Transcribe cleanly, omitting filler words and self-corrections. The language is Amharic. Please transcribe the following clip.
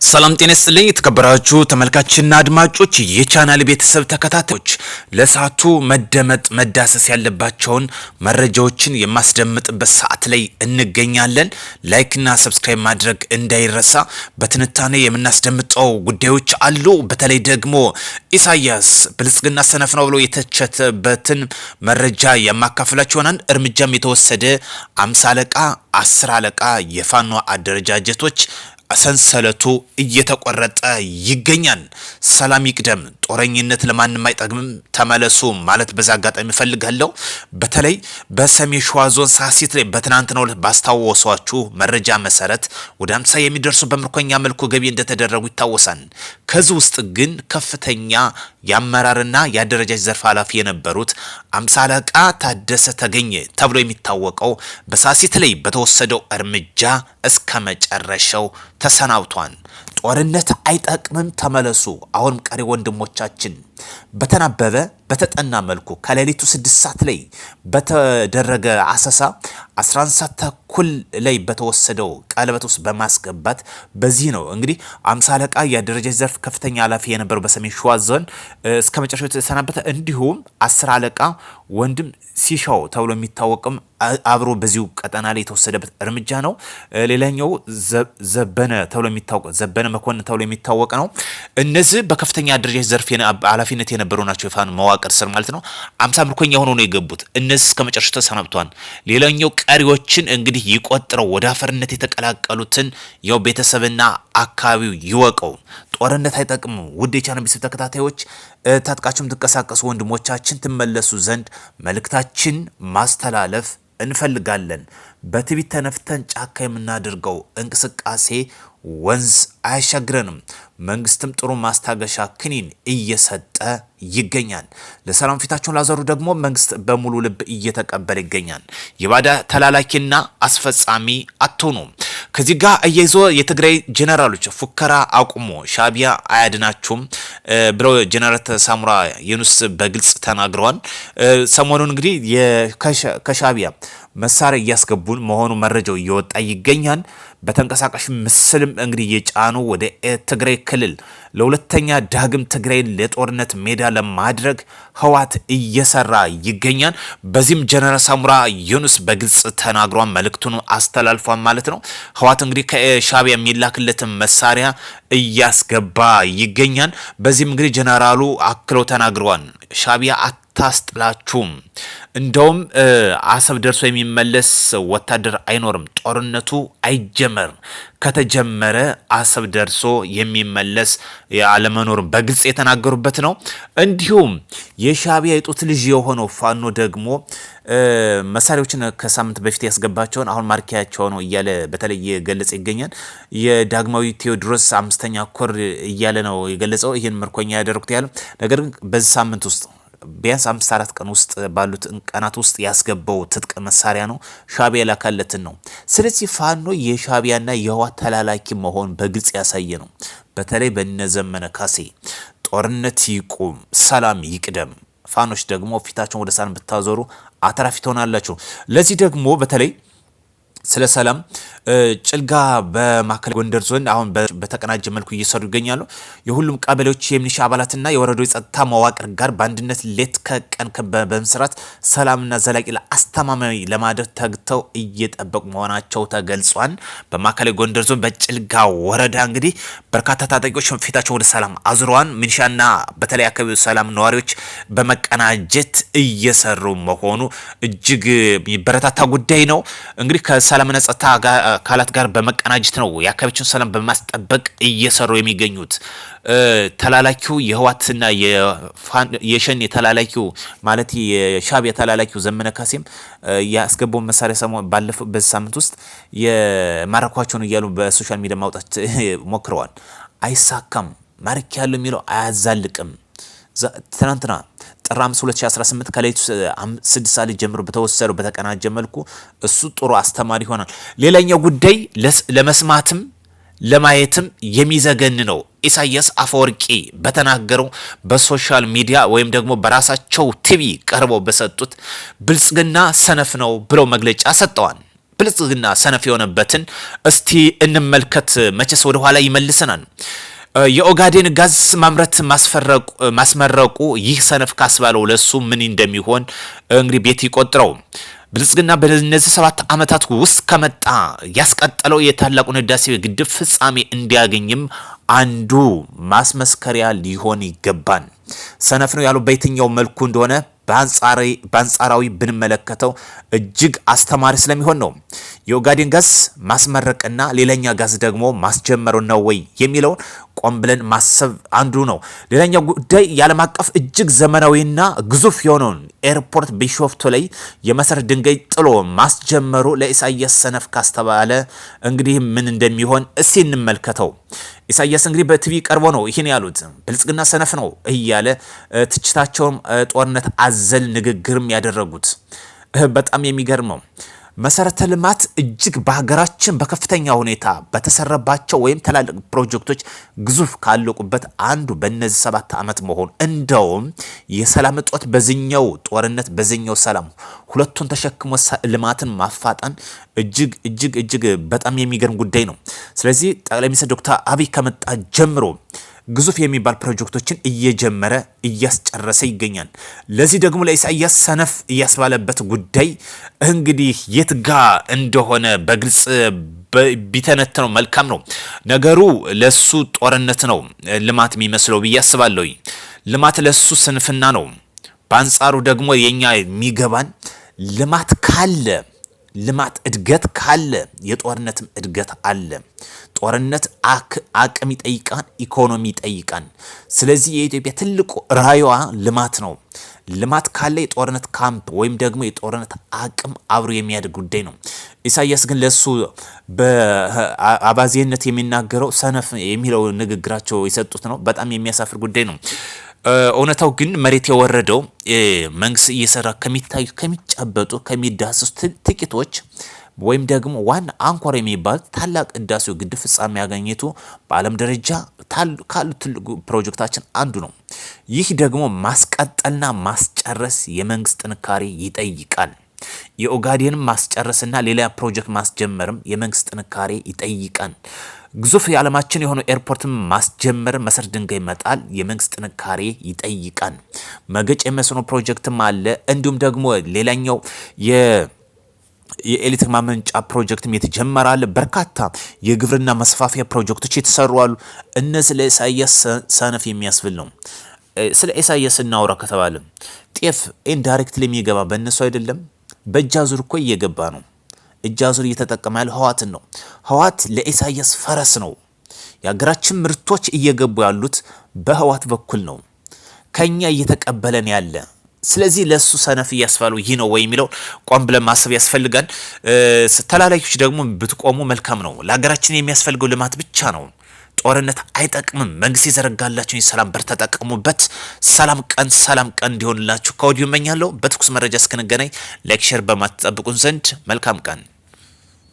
ሰላም ጤና ይስጥልኝ የተከበራችሁ ተመልካችና አድማጮች የቻናል ቤተሰብ ተከታታዮች ለሰዓቱ መደመጥ መዳሰስ ያለባቸውን መረጃዎችን የማስደምጥበት ሰዓት ላይ እንገኛለን። ላይክና ሰብስክራይብ ማድረግ እንዳይረሳ። በትንታኔ የምናስደምጠው ጉዳዮች አሉ። በተለይ ደግሞ ኢሳያስ ብልጽግና ሰነፍ ነው ብሎ የተቸተበትን መረጃ የማካፈላችሁ ይሆናል። እርምጃም የተወሰደ 50 አለቃ 10 አለቃ የፋኖ አደረጃጀቶች ሰንሰለቱ እየተቆረጠ ይገኛል። ሰላም ይቅደም፣ ጦረኝነት ለማንም አይጠቅምም፣ ተመለሱ ማለት በዛ አጋጣሚ ፈልጋለሁ። በተለይ በሰሜን ሸዋ ዞን ሳሲት ላይ በትናንትናው ዕለት ባስታወሷችሁ መረጃ መሰረት ወደ 50 የሚደርሱ በምርኮኛ መልኩ ገቢ እንደተደረጉ ይታወሳል። ከዚህ ውስጥ ግን ከፍተኛ የአመራርና የአደረጃጀት ዘርፍ ኃላፊ የነበሩት 50 አለቃ ታደሰ ተገኘ ተብሎ የሚታወቀው በሳሲት ላይ በተወሰደው እርምጃ እስከ መጨረሻው ተሰናብቷል። ጦርነት አይጠቅምም፣ ተመለሱ። አሁንም ቀሪ ወንድሞቻችን በተናበበ በተጠና መልኩ ከሌሊቱ 6 ሰዓት ላይ በተደረገ አሰሳ 11 ሰዓት ተኩል ላይ በተወሰደው ቀለበት ውስጥ በማስገባት በዚህ ነው እንግዲህ 50 አለቃ የአደረጃጀት ዘርፍ ከፍተኛ ኃላፊ የነበረው በሰሜን ሸዋ ዞን እስከ መጨረሻው የተሰናበተ፣ እንዲሁም 10 አለቃ ወንድም ሲሻው ተብሎ የሚታወቅም አብሮ በዚሁ ቀጠና ላይ የተወሰደበት እርምጃ ነው። ሌላኛው ዘበነ ተብሎ የሚታወቅ ዘበነ መኮንን ተብሎ የሚታወቅ ነው። እነዚህ በከፍተኛ አደረጃጀት ዘርፍ ኃላፊነት የነበሩ ናቸው፣ የፋኖ መዋቅር ስር ማለት ነው። 50 ምርኮኛ ሆኖ ነው የገቡት። እነዚህ እስከ መጨረሻው ተሰናብተዋል። ሌላኛው ቀሪዎችን እንግዲህ ይቆጥረው ወደ አፈርነት የተቀላቀሉትን ያው ቤተሰብና አካባቢው ይወቀው። ጦርነት አይጠቅምም። ውድ የቻናል ቤተሰብ ተከታታዮች ታጥቃችሁም ትንቀሳቀሱ ወንድሞቻችን ትመለሱ ዘንድ መልእክታችን ማስተላለፍ እንፈልጋለን። በትዕቢት ተነፍተን ጫካ የምናደርገው እንቅስቃሴ ወንዝ አያሻግረንም። መንግስትም ጥሩ ማስታገሻ ክኒን እየሰጠ ይገኛል። ለሰላም ፊታቸውን ላዘሩ ደግሞ መንግስት በሙሉ ልብ እየተቀበለ ይገኛል። የባዳ ተላላኪና አስፈጻሚ አትሆኑ። ከዚህ ጋር እየይዞ የትግራይ ጀነራሎች ፉከራ አቁሞ ሻቢያ አያድናችሁም ብለው ጀነራል ሳሙራ የኑስ በግልጽ ተናግረዋል። ሰሞኑን እንግዲህ ከሻቢያ መሳሪያ እያስገቡን መሆኑ መረጃው እየወጣ ይገኛል። በተንቀሳቃሽ ምስልም እንግዲህ የጫኑ ወደ ትግራይ ክልል ለሁለተኛ ዳግም ትግራይን ለጦርነት ሜዳ ለማድረግ ህዋት እየሰራ ይገኛል። በዚህም ጀነራል ሳሙራ ዩኑስ በግልጽ ተናግሯን መልእክቱን አስተላልፏል ማለት ነው። ህዋት እንግዲህ ከሻቢያ የሚላክለትን መሳሪያ እያስገባ ይገኛል። በዚህም እንግዲህ ጀነራሉ አክለው ተናግረዋል። ሻቢያ አታስጥላችሁም፣ እንደውም አሰብ ደርሶ የሚመለስ ወታደር አይኖርም፣ ጦርነቱ አይጀመር፣ ከተጀመረ አሰብ ደርሶ የሚመለስ ያለመኖር በግልጽ የተናገሩበት ነው። እንዲሁም የሻቢያ የጡት ልጅ የሆነው ፋኖ ደግሞ መሳሪያዎችን ከሳምንት በፊት ያስገባቸውን አሁን ማርኪያቸው ነው እያለ በተለይ የገለጸ ይገኛል። የዳግማዊ ቴዎድሮስ 5ኛ ኮር እያለ ነው የገለጸው። ይህን ምርኮኛ ያደረጉት ያለ ነገር ግን በዚህ ሳምንት ውስጥ ቢያንስ 5-4 ቀን ውስጥ ባሉት ቀናት ውስጥ ያስገባው ትጥቅ መሳሪያ ነው፣ ሻቢያ ላካለትን ነው። ስለዚህ ፋኖ የሻቢያና የህወሓት ተላላኪ መሆን በግልጽ ያሳየ ነው። በተለይ በነዘመነ ካሴ ጦርነት ይቁም፣ ሰላም ይቅደም። ፋኖች ደግሞ ፊታቸውን ወደ ሰላም ብታዞሩ አትራፊ ትሆናላችሁ። ለዚህ ደግሞ በተለይ ስለ ሰላም ጭልጋ በማዕከላዊ ጎንደር ዞን አሁን በተቀናጀ መልኩ እየሰሩ ይገኛሉ። የሁሉም ቀበሌዎች የሚሊሻ አባላትና የወረዳው የጸጥታ መዋቅር ጋር በአንድነት ሌት ከቀን በመስራት ሰላምና ዘላቂ አስተማማኝ ለማድረግ ተግተው እየጠበቁ መሆናቸው ተገልጿል። በማዕከላዊ ጎንደር ዞን በጭልጋ ወረዳ እንግዲህ በርካታ ታጣቂዎች ፊታቸው ወደ ሰላም አዙረዋል። ሚሊሻና በተለይ አካባቢው ሰላም ነዋሪዎች በመቀናጀት እየሰሩ መሆኑ እጅግ የሚበረታታ ጉዳይ ነው። እንግዲህ ከሰላምና ጸጥታ አካላት ጋር በመቀናጀት ነው የአካባቢውን ሰላም በማስጠበቅ እየሰሩ የሚገኙት። ተላላኪው የህዋትና የሸኔ ተላላኪው ማለት የሻቢያ ተላላኪው ዘመነ ካሴም ያስገባው መሳሪያ ሰሞኑን ባለፈው በዚህ ሳምንት ውስጥ የማረኳቸውን እያሉ በሶሻል ሚዲያ ማውጣት ሞክረዋል። አይሳካም። ማርክ ያለው የሚለው አያዛልቅም። ትናንትና ጥር 5 2018 ከሌሊቱ 6 ሰዓት ጀምሮ በተወሰደው በተቀናጀ መልኩ እሱ ጥሩ አስተማሪ ይሆናል። ሌላኛው ጉዳይ ለመስማትም ለማየትም የሚዘገን ነው። ኢሳያስ አፈወርቂ በተናገረው በሶሻል ሚዲያ ወይም ደግሞ በራሳቸው ቲቪ ቀርበው በሰጡት ብልጽግና ሰነፍ ነው ብለው መግለጫ ሰጠዋል። ብልጽግና ሰነፍ የሆነበትን እስቲ እንመልከት። መቼስ ወደ ኋላ ይመልሰናል። የኦጋዴን ጋዝ ማምረት ማስመረቁ ይህ ሰነፍ ካስባለው ለሱ ምን እንደሚሆን እንግዲህ ቤት ይቆጥረው። ብልጽግና በእነዚህ 7 ዓመታት ውስጥ ከመጣ ያስቀጠለው የታላቁን ህዳሴ ግድብ ፍጻሜ እንዲያገኝም አንዱ ማስመስከሪያ ሊሆን ይገባል። ሰነፍ ነው ያለው በየትኛው መልኩ እንደሆነ በአንጻራዊ ብንመለከተው እጅግ አስተማሪ ስለሚሆን ነው። የኦጋዴን ጋዝ ማስመረቅና ሌላኛ ጋዝ ደግሞ ማስጀመሩ ነው ወይ የሚለውን ቆም ብለን ማሰብ አንዱ ነው። ሌላኛው ጉዳይ የዓለም አቀፍ እጅግ ዘመናዊና ግዙፍ የሆነውን ኤርፖርት ቢሾፍቱ ላይ የመሰረት ድንጋይ ጥሎ ማስጀመሩ ለኢሳያስ ሰነፍ ካስተባለ እንግዲህ ምን እንደሚሆን እስቲ እንመልከተው። ኢሳያስ እንግዲህ በቲቪ ቀርቦ ነው ይህን ያሉት። ብልጽግና ሰነፍ ነው እያለ ትችታቸውም ጦርነት አዘል ንግግርም ያደረጉት በጣም የሚገርመው መሰረተ ልማት እጅግ በሀገራችን በከፍተኛ ሁኔታ በተሰራባቸው ወይም ትላልቅ ፕሮጀክቶች ግዙፍ ካለቁበት አንዱ በእነዚህ 7 ዓመት መሆኑ እንደውም የሰላም እጦት በዚህኛው ጦርነት በዚህኛው ሰላም ሁለቱን ተሸክሞ ልማትን ማፋጣን እጅግ በጣም የሚገርም ጉዳይ ነው። ስለዚህ ጠቅላይ ሚኒስትር ዶክተር አብይ ከመጣ ጀምሮ ግዙፍ የሚባል ፕሮጀክቶችን እየጀመረ እያስጨረሰ ይገኛል። ለዚህ ደግሞ ለኢሳያስ ሰነፍ እያስባለበት ጉዳይ እንግዲህ የት ጋ እንደሆነ በግልጽ ቢተነተነው መልካም ነው። ነገሩ ለሱ ጦርነት ነው ልማት የሚመስለው ብዬ አስባለሁ። ልማት ለሱ ስንፍና ነው። በአንጻሩ ደግሞ የኛ የሚገባን ልማት ካለ ልማት እድገት ካለ የጦርነትም እድገት አለ። ጦርነት አቅም ይጠይቃን፣ ኢኮኖሚ ይጠይቃን። ስለዚህ የኢትዮጵያ ትልቁ ራዕይዋ ልማት ነው። ልማት ካለ የጦርነት ካምፕ ወይም ደግሞ የጦርነት አቅም አብሮ የሚያድግ ጉዳይ ነው። ኢሳያስ ግን ለሱ በአባዜነት የሚናገረው ሰነፍ የሚለው ንግግራቸው የሰጡት ነው። በጣም የሚያሳፍር ጉዳይ ነው። እውነታው ግን መሬት የወረደው መንግስት እየሰራ ከሚታዩ ከሚጨበጡ ከሚዳሰሱ ጥቂቶች ወይም ደግሞ ዋና አንኳር የሚባል ታላቅ ህዳሴው ግድብ ፍጻሜ ያገኘቱ በዓለም ደረጃ ካሉ ትልቁ ፕሮጀክታችን አንዱ ነው። ይህ ደግሞ ማስቀጠልና ማስጨረስ የመንግስት ጥንካሬ ይጠይቃል። የኦጋዴንን ማስጨረስና ሌላ ፕሮጀክት ማስጀመርም የመንግስት ጥንካሬ ይጠይቃል። ግዙፍ የዓለማችን የሆነው ኤርፖርትን ማስጀመር መሰረት ድንጋይ መጣል የመንግስት ጥንካሬ ይጠይቃል። መገጭ የመስኖ ፕሮጀክትም አለ። እንዲሁም ደግሞ ሌላኛው የኤሌክትሪክ ማመንጫ ፕሮጀክትም የተጀመራል። በርካታ የግብርና መስፋፊያ ፕሮጀክቶች የተሰሩ አሉ። እነዚህ ለኢሳያስ ሰነፍ የሚያስብል ነው። ስለ ኢሳያስ እናውራ ከተባለ ጤፍ ኢንዳይሬክትሊ የሚገባ በእነሱ አይደለም፣ በእጅ አዙር እኮ እየገባ ነው። እጅ አዙር እየተጠቀመ ያለው ህዋትን ነው። ህዋት ለኢሳያስ ፈረስ ነው። የሀገራችን ምርቶች እየገቡ ያሉት በህዋት በኩል ነው። ከኛ እየተቀበለን ያለ። ስለዚህ ለሱ ሰነፍ እያስባለው ይህ ነው ወይ የሚለው ቆም ብለን ማሰብ ያስፈልጋል። ተላላኪዎች ደግሞ ብትቆሙ መልካም ነው። ለሀገራችን የሚያስፈልገው ልማት ብቻ ነው። ጦርነት አይጠቅምም። መንግስት የዘረጋላችሁን የሰላም በር ተጠቀሙበት። ሰላም ቀን እንዲሆንላችሁ ከወዲሁ እመኛለሁ። በትኩስ መረጃ እስክንገናኝ ላይክ ሼር በማትጠብቁን ዘንድ መልካም ቀን